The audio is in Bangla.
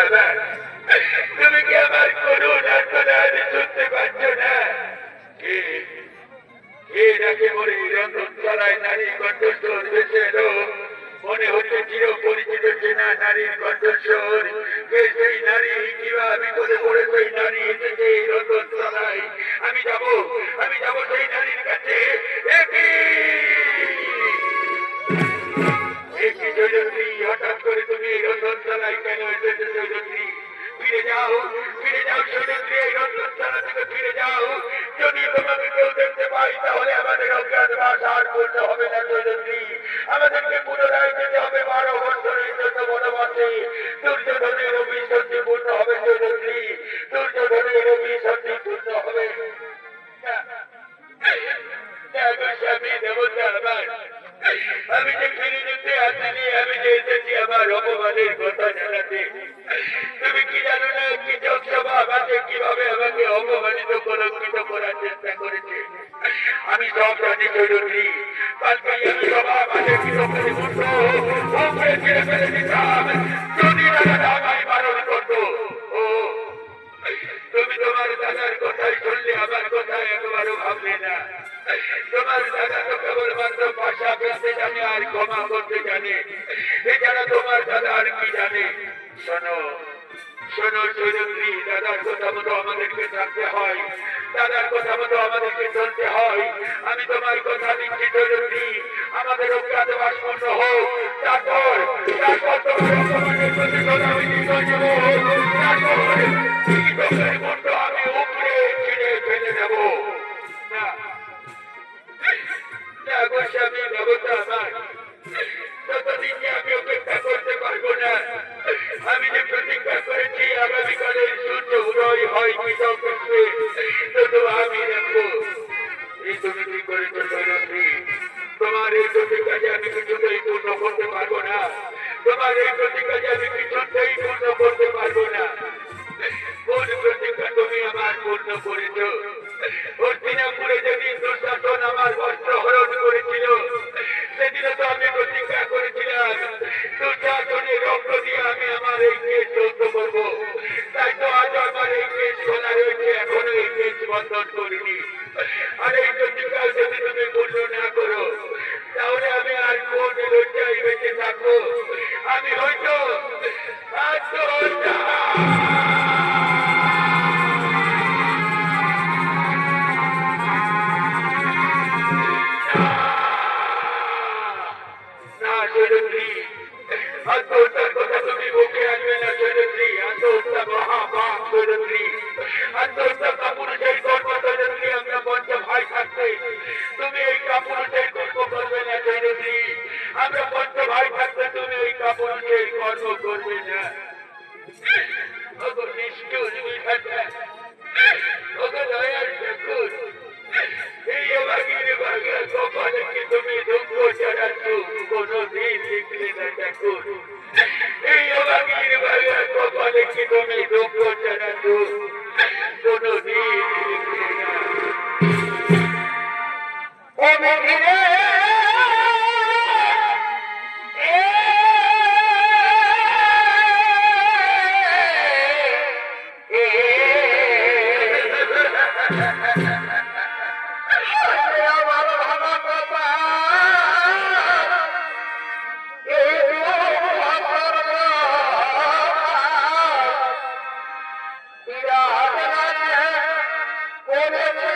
আমার, তুমি কি আমার করুণ আর্তনাদ শুনতে পাচ্ছ না? কে কে ডাকে মরে রন্ধন তলায় নারীর কণ্ঠস্বর ভেসে এলো, মনে হচ্ছে চির পরিচিত চেনা নারীর কণ্ঠস্বর। কে সেই নারী? কিভাবে বিপদে পড়ে সেই নারী এসেছে এই রন্ধন তলায়? আমি যাব সেই নারীর কাছে। একই জয়শ্রী, হঠাৎ করে তুমি এই রন্ধন তলায় কেন এসেছো জয়শ্রী? ফিরে যাও জয়শ্রী, এই রন্ধন তলা থেকে ফিরে যাও। যদি তোমাকে কেউ দেখতে পাই তাহলে আমাদের অজ্ঞাতবাস আর পূর্ণ হবে না জয়শ্রী। আমাদেরকে পুনরায় যেতে হবে 12 বছরের জন্য বনবাসে। দুর্যোধনের অভিসন্ধি পূর্ণ হবে জয়শ্রী, দুর্যোধনের অভিসন্ধি পূর্ণ হবে। আমি যে ফিরে যেতে আসিনি, আমি যে এসেছি আমার অপমানের কথা জানাতে। তুমি কি জানো না কৃষক সভা আমাকে কিভাবে আমাকে অপমানিত কলঙ্কিত করার চেষ্টা করেছে? আমি সব জানি জয়শ্রী। কালকে আমি সভা আমাকে কৃষকের মূর্খ উপরে ছেড়ে ফেলে দিতাম যদি দাদা আমায় বারণ করতো। ও তুমি তোমার দাদার কথাই শুনলে, আমার কথা একবারও ভাবলে না। তোমার দাদা তো কেবলমাত্র ভাষা ফেলতে জানে আর ক্ষমা করতে জানে, এছাড়া তোমার দাদা আর কি জানে? শোনো জয়শ্রী, দাদার কথা মতো আমাদেরকে থাকতে হয়, দাদার কথা মতো আমাদেরকে চলতে হয়। আমি তোমার কথা দিচ্ছি জয়শ্রী, আমাদের অজ্ঞাতবাস পূর্ণ হোক, তারপর তোমার অপমানের প্রতিশোধ আমি নির্ণয় নেব। তারপর কৃষকের মুন্ড আমি উপরে ছিঁড়ে ফেলে দেব। না গোস্বামী, ব্যবস্থা আমার, ততদিন যে আমি অপেক্ষা করতে পারবো না। আমি যে প্রতিজ্ঞা করেছি আগামীকালের সূর্য উদয় হয় কৃষক পক্ষে, তবু আমি রাখবো। এই তুমি কি করেছো জয়শ্রী? তোমার এই প্রতিজ্ঞাকে আমি কিছুতেই পূর্ণ করতে পারবো না, তোমার এই প্রতিজ্ঞাকে আমি কিছুতেই পূর্ণ করতে পারবো না। কোন প্রতিজ্ঞা তুমি আমার পূর্ণ করেছ? হস্তিনাপুরে যেদিন দুঃশাসন আমার বস্ত্র হরণ করেছিল, সেদিনও তো আমি প্রতিজ্ঞা করেছিলাম দুঃশাসনের রক্ত দিয়ে আমি আমার এই কেস রক্ত করবো। তাই তো আজ আমার এই কেস খোলা রয়েছে, এখনো এই কেস বন্ধন করিনি। আর এই প্রতিজ্ঞা যদি তুমি পূর্ণ না করো, তাহলে আমি আর কোন লজ্জায় বেঁচে থাকবো? আমি হয়তো আত্মহত্যার কথা তুমি মুখে আনবে না জয়শ্রী। আত্মহত্যা মহাপাপ জয়শ্রী, আত্মহত্যা কাপুরুষের কর্ম জয়শ্রী। আমরা পঞ্চ ভাই থাকতে তুমি এই কাপুরুষের কর্ম করবে না জয়শ্রী। আমরা পঞ্চ ভাই থাকতে তুমি এই কাপুরুষের কর্ম করবে না। নিষ্ঠুর বিধাতা, দয়ার ঠাকুর, এই অভাগীর ভাগা কপালকে তুমি দুঃখ জানাচ্ছ, কোনদিন লিখলে না ঠাকুর। এই অভাগীর ভাগা কপালকে তুমি দুঃখ জানাচ্ছ, কোনদিন লিখলে না। Yeah.